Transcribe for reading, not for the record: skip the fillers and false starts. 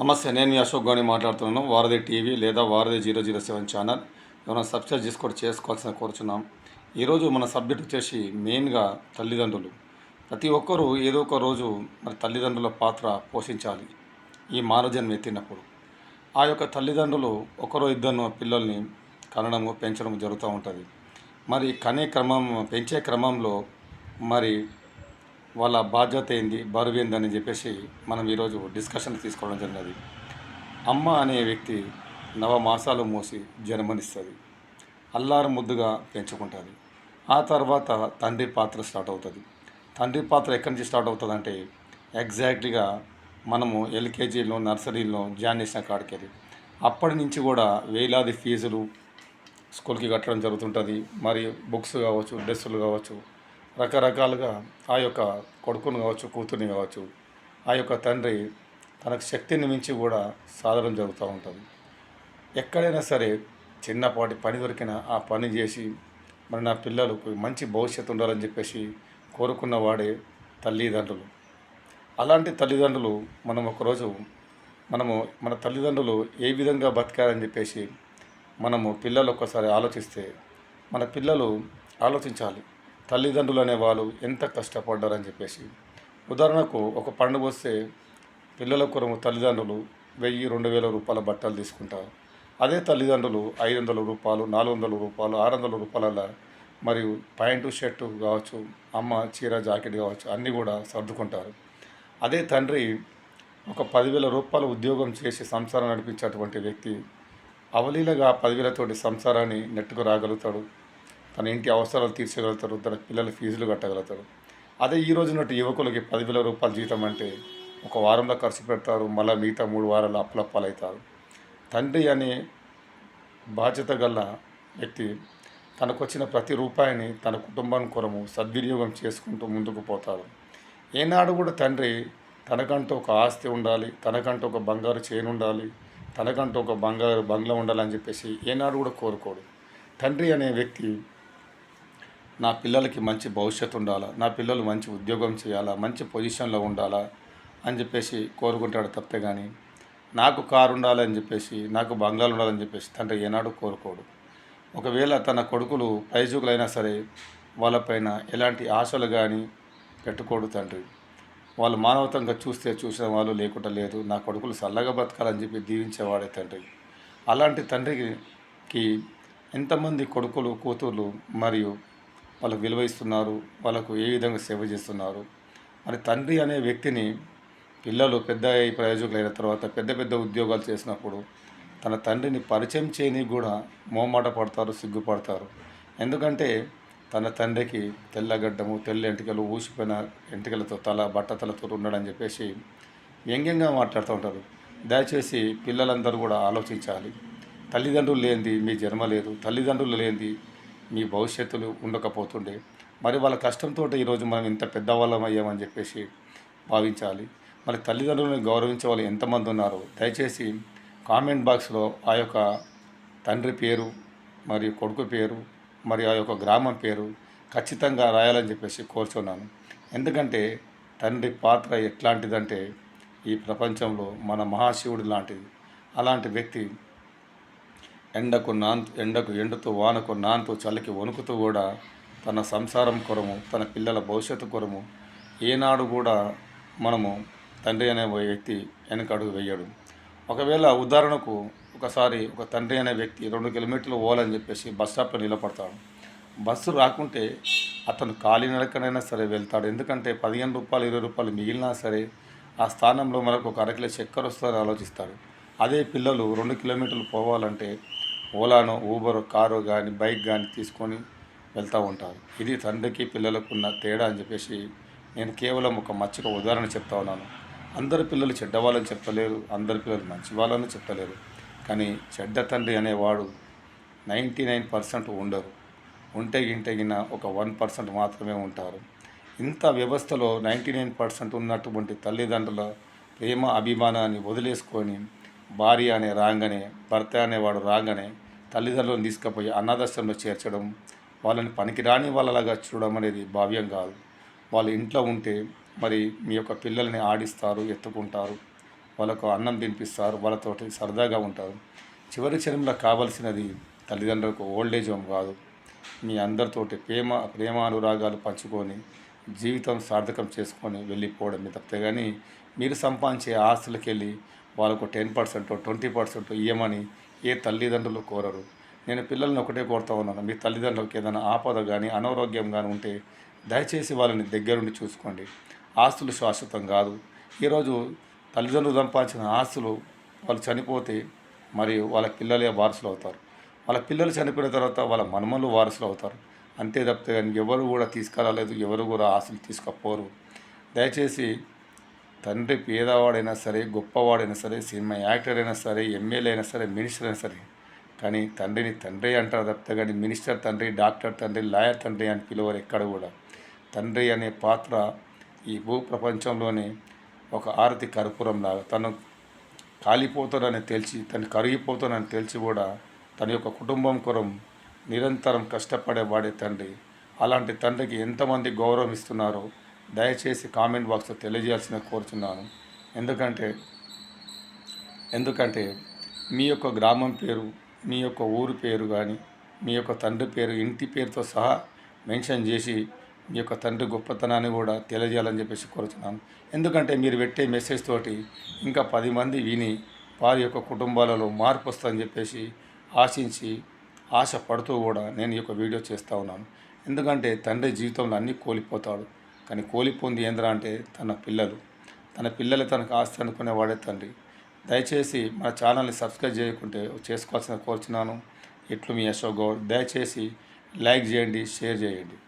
నమస్తే, నేను మీ అశోక్ గౌని మాట్లాడుతున్నాను. వారధి టీవీ లేదా వారధి 007 ఛానల్ ఎవరైనా సబ్స్క్రైబ్ చేసుకోవాల్సిన కోరుచున్నాం. ఈరోజు మన సబ్జెక్ట్ వచ్చేసి మెయిన్గా తల్లిదండ్రులు. ప్రతి ఒక్కరూ ఏదో ఒక రోజు మరి తల్లిదండ్రుల పాత్ర పోషించాలి ఈ మానవ జన్మ ఎత్తినప్పుడు. ఆ యొక్క తల్లిదండ్రులు ఒకరో ఇద్దరు పిల్లల్ని కనడము పెంచడం జరుగుతూ ఉంటుంది. మరి పెంచే క్రమంలో మరి వాళ్ళ బాధ్యత ఏంది, బరువు ఏందని చెప్పేసి మనం ఈరోజు డిస్కషన్ తీసుకోవడం జరిగినది. అమ్మ అనే వ్యక్తి నవమాసాలు మోసి జన్మనిస్తుంది, అల్లారు ముద్దుగా పెంచుకుంటుంది. ఆ తర్వాత తండ్రి పాత్ర స్టార్ట్ అవుతుంది. తండ్రి పాత్ర ఎక్కడి నుంచి స్టార్ట్ అవుతుంది అంటే ఎగ్జాక్ట్లీగా మనము ఎల్కేజీలో నర్సరీలో జాయిన్ చేసిన కాడికి అప్పటి నుంచి కూడా వేలాది ఫీజులు స్కూల్కి కట్టడం జరుగుతుంటుంది. మరియు బుక్స్ కావచ్చు, డ్రెస్సులు కావచ్చు, రకరకాలుగా ఆ యొక్క కొడుకుని కావచ్చు, కూతుర్ని కావచ్చు, ఆ యొక్క తండ్రి తనకు శక్తిని మించి కూడా సాధడం జరుగుతూ ఉంటుంది. ఎక్కడైనా సరే చిన్నపాటి పని దొరికిన ఆ పని చేసి మరి నా పిల్లలకు మంచి భవిష్యత్తు ఉండాలని చెప్పేసి కోరుకున్న వాడే తల్లిదండ్రులు. అలాంటి తల్లిదండ్రులు మన తల్లిదండ్రులు ఏ విధంగా బతికారని చెప్పేసి పిల్లలు ఒక్కసారి ఆలోచిస్తే మన పిల్లలు ఆలోచించాలి తల్లిదండ్రులు అనేవాళ్ళు ఎంత కష్టపడ్డారని చెప్పేసి. ఉదాహరణకు ఒక పండుగ వస్తే పిల్లల కొరకు తల్లిదండ్రులు 1000-2000 రూపాయల బట్టలు తీసుకుంటారు. అదే తల్లిదండ్రులు 500 రూపాయలు, 400 రూపాయలు, 600 రూపాయల మరియు ప్యాంటు షర్టు కావచ్చు, అమ్మ చీర జాకెట్ కావచ్చు, అన్నీ కూడా సర్దుకుంటారు. అదే తండ్రి ఒక 10,000 రూపాయలు ఉద్యోగం చేసి సంసారం నడిపించేటువంటి వ్యక్తి అవలీలగా 10,000తోటి సంసారాన్ని నెట్టుకు రాగలుగుతాడు. తన ఇంటి అవసరాలు తీర్చగలుగుతారు, తన పిల్లల ఫీజులు కట్టగలుగుతారు. అదే ఈ రోజునటి యువకులకి 10,000 రూపాయల జీతం అంటే ఒక వారంలో ఖర్చు పెడతారు, మళ్ళీ మిగతా 3 వారాలు అప్పులప్పాలవుతారు. తండ్రి అనే బాధ్యత గల వ్యక్తి తనకు వచ్చిన ప్రతి రూపాయిని తన కుటుంబాన్ని కొరకు సద్వినియోగం చేసుకుంటూ ముందుకు పోతాడు. ఏనాడు కూడా తండ్రి తనకంటూ ఒక ఆస్తి ఉండాలి, తనకంటూ ఒక బంగారు చైన్ ఉండాలి, తనకంటూ ఒక బంగారు బంగ్లా ఉండాలని చెప్పేసి ఏనాడు కూడా కోరుకోడు. తండ్రి అనే వ్యక్తి నా పిల్లలకి మంచి భవిష్యత్తు ఉండాలా, నా పిల్లలు మంచి ఉద్యోగం చేయాలా, మంచి పొజిషన్లో ఉండాలా అని చెప్పేసి కోరుకుంటాడు తప్పే కానీ నాకు కారు ఉండాలని చెప్పేసి, నాకు బంగ్లాలు ఉండాలని చెప్పేసి తండ్రి ఏనాడు కోరుకోడు. ఒకవేళ తన కొడుకులు పైజుకులైనా సరే వాళ్ళపైన ఎలాంటి ఆశలు కానీ పెట్టుకోడు తండ్రి. వాళ్ళు మానవతంగా చూసిన వాళ్ళు లేకుండా లేదు, నా కొడుకులు చల్లగా బతకాలని చెప్పి దీవించేవాడే తండ్రి. అలాంటి తండ్రికి ఎంతమంది కొడుకులు, కూతుర్లు మరియు వాళ్ళకు విలువ ఇస్తున్నారు, వాళ్ళకు ఏ విధంగా సేవ చేస్తున్నారు. మరి తండ్రి అనే వ్యక్తిని పిల్లలు పెద్ద ప్రయోజకులైన తర్వాత పెద్ద పెద్ద ఉద్యోగాలు చేసినప్పుడు తన తండ్రిని పరిచయం చేయని కూడా మోమాట పడతారు, సిగ్గుపడతారు. ఎందుకంటే తన తండ్రికి తెల్లగడ్డము, తెల్ల ఎంటికలు, ఊసిపోయిన ఎంటికలతో బట్టతలతో ఉండడని చెప్పేసి వ్యంగ్యంగా మాట్లాడుతూ ఉంటారు. దయచేసి పిల్లలందరూ కూడా ఆలోచించాలి. తల్లిదండ్రులు లేనిది మీ జన్మ లేదు, తల్లిదండ్రులు లేనిది మీ భవిష్యత్తులు ఉండకపోతుండే. మరి వాళ్ళ కష్టంతో ఈరోజు మనం ఇంత పెద్దవాళ్ళం అయ్యామని చెప్పేసి భావించాలి. మరి తల్లిదండ్రులను గౌరవించే వాళ్ళు ఎంతమంది ఉన్నారో దయచేసి కామెంట్ బాక్స్లో ఆ యొక్క తండ్రి పేరు మరియు కొడుకు పేరు మరియు ఆ యొక్క గ్రామం పేరు ఖచ్చితంగా రాయాలని చెప్పేసి కోరుచున్నాను. ఎందుకంటే తండ్రి పాత్ర ఎట్లాంటిదంటే ఈ ప్రపంచంలో మన మహాశివుడు లాంటిది. అలాంటి వ్యక్తి ఎండతో వానకు నాంతూ చలికి వణుకుతూ కూడా తన సంసారం కొరము, తన పిల్లల భవిష్యత్తు కొరము ఏనాడు కూడా తండ్రి అనే వ్యక్తి వెనకడుగు వేయడు. ఒకవేళ ఉదాహరణకు ఒకసారి ఒక తండ్రి అనే వ్యక్తి 2 కిలోమీటర్లు పోవాలని చెప్పేసి బస్ స్టాప్లో నిలబడతాడు. బస్సు రాకుంటే అతను కాలినడకనైనా సరే వెళ్తాడు. ఎందుకంటే 15 రూపాయలు 20 రూపాయలు మిగిలినా సరే ఆ స్థానంలో మనకు ఒక అరకిలో చక్కెర వస్తుందని ఆలోచిస్తాడు. అదే పిల్లలు 2 కిలోమీటర్లు పోవాలంటే ఓలానో, ఊబర్, కారు కానీ, బైక్ కానీ తీసుకొని వెళ్తూ ఉంటారు. ఇది తండ్రికి పిల్లలకు ఉన్న తేడా అని చెప్పేసి నేను కేవలం ఒక మచ్చిక ఉదాహరణ చెప్తా ఉన్నాను. అందరి పిల్లలు చెడ్డవాళ్ళని చెప్తలేరు, అందరి పిల్లలు మంచి వాళ్ళని చెప్తలేరు. కానీ చెడ్డ తండ్రి అనేవాడు 99% ఉండరు. ఉంటే గింటగిన ఒక 1% మాత్రమే ఉంటారు. ఇంత వ్యవస్థలో 99% ఉన్నటువంటి తల్లిదండ్రుల ప్రేమ అభిమానాన్ని వదిలేసుకొని భార్య అనే రాగానే, భర్త అనేవాడు రాగానే తల్లిదండ్రులను తీసుకుపోయి అనాథాశ్రమంలో చేర్చడం, వాళ్ళని పనికిరాని వాళ్ళలాగా చూడడం అనేది భావ్యం కాదు. వాళ్ళు ఇంట్లో ఉంటే మరి మీ యొక్క పిల్లల్ని ఆడిస్తారు, ఎత్తుకుంటారు, వాళ్ళకు అన్నం తినిపిస్తారు, వాళ్ళతోటి సరదాగా ఉంటారు. చివరి క్షణంలో కావాల్సినది తల్లిదండ్రులకు ఓల్డేజ్ హోమ్ కాదు, మీ అందరితోటి ప్రేమానురాగాలు పంచుకొని జీవితం సార్థకం చేసుకొని వెళ్ళిపోవడమే తప్పితే కానీ మీరు సంపాదించే ఆస్తులకెళ్ళి వాళ్ళకు 10% 20% ఇవ్వమని ఏ తల్లిదండ్రులు కోరరు. నేను పిల్లల్ని ఒకటే కోరుతా ఉన్నాను, మీ తల్లిదండ్రులకు ఏదైనా ఆపద కానీ అనారోగ్యం కానీ ఉంటే దయచేసి వాళ్ళని దగ్గరుండి చూసుకోండి. ఆస్తులు శాశ్వతం కాదు. ఈరోజు తల్లిదండ్రులు సంపాదించిన ఆస్తులు వాళ్ళు చనిపోతే మరియు వాళ్ళ పిల్లలే వారసులు అవుతారు. వాళ్ళ పిల్లలు చనిపోయిన తర్వాత వాళ్ళ మనమలు వారసులు అవుతారు. అంతే తప్పితే కానీ ఎవరు కూడా తీసుకురాలేదు, ఎవరు కూడా ఆస్తులు తీసుకపోరు. దయచేసి తండ్రి పేదవాడైనా సరే, గొప్పవాడైనా సరే, సినిమా యాక్టర్ అయినా సరే, ఎమ్మెల్యే అయినా సరే, మినిస్టర్ అయినా సరే, కానీ తండ్రిని తండ్రి అంటారు తప్పితే కానీ మినిస్టర్ తండ్రి, డాక్టర్ తండ్రి, లాయర్ తండ్రి అని పిలువరు ఎక్కడ కూడా. తండ్రి అనే పాత్ర ఈ భూ ప్రపంచంలోనే ఒక ఆరతి కర్పూరంలాగా తను కాలిపోతానని తెలిసి, తను కరిగిపోతానని తెలిసి కూడా తన యొక్క కుటుంబం కొరం నిరంతరం కష్టపడేవాడే తండ్రి. అలాంటి తండ్రికి ఎంతమంది గౌరవం ఇస్తున్నారో దయచేసి కామెంట్ బాక్స్లో తెలియజేయాల్సిన కోరుతున్నాను. ఎందుకంటే మీ యొక్క గ్రామం పేరు, మీ యొక్క ఊరు పేరు కానీ, మీ యొక్క తండ్రి పేరు, ఇంటి పేరుతో సహా మెన్షన్ చేసి మీ యొక్క తండ్రి గొప్పతనాన్ని కూడా తెలియజేయాలని చెప్పేసి కోరుతున్నాను. ఎందుకంటే మీరు పెట్టే మెసేజ్ తోటి ఇంకా 10 మంది విని వారి యొక్క కుటుంబాలలో మార్పు వస్తుందని చెప్పేసి ఆశపడుతూ కూడా నేను ఈ యొక్క వీడియో చేస్తూ ఉన్నాను. ఎందుకంటే తండ్రి జీవితంలో అన్నీ కోల్పోతాడు, కానీ కోల్పోయింది ఏంద్రా అంటే తన పిల్లలు తనకు ఆస్తి అనుకునేవాడే తండ్రి. దయచేసి మన ఛానల్ని సబ్స్క్రైబ్ చేయకుంటే చేసుకోవాల్సిన కోరుచున్నాను. ఇట్లు మీ అశోక్ గౌడ్. దయచేసి లైక్ చేయండి, షేర్ చేయండి.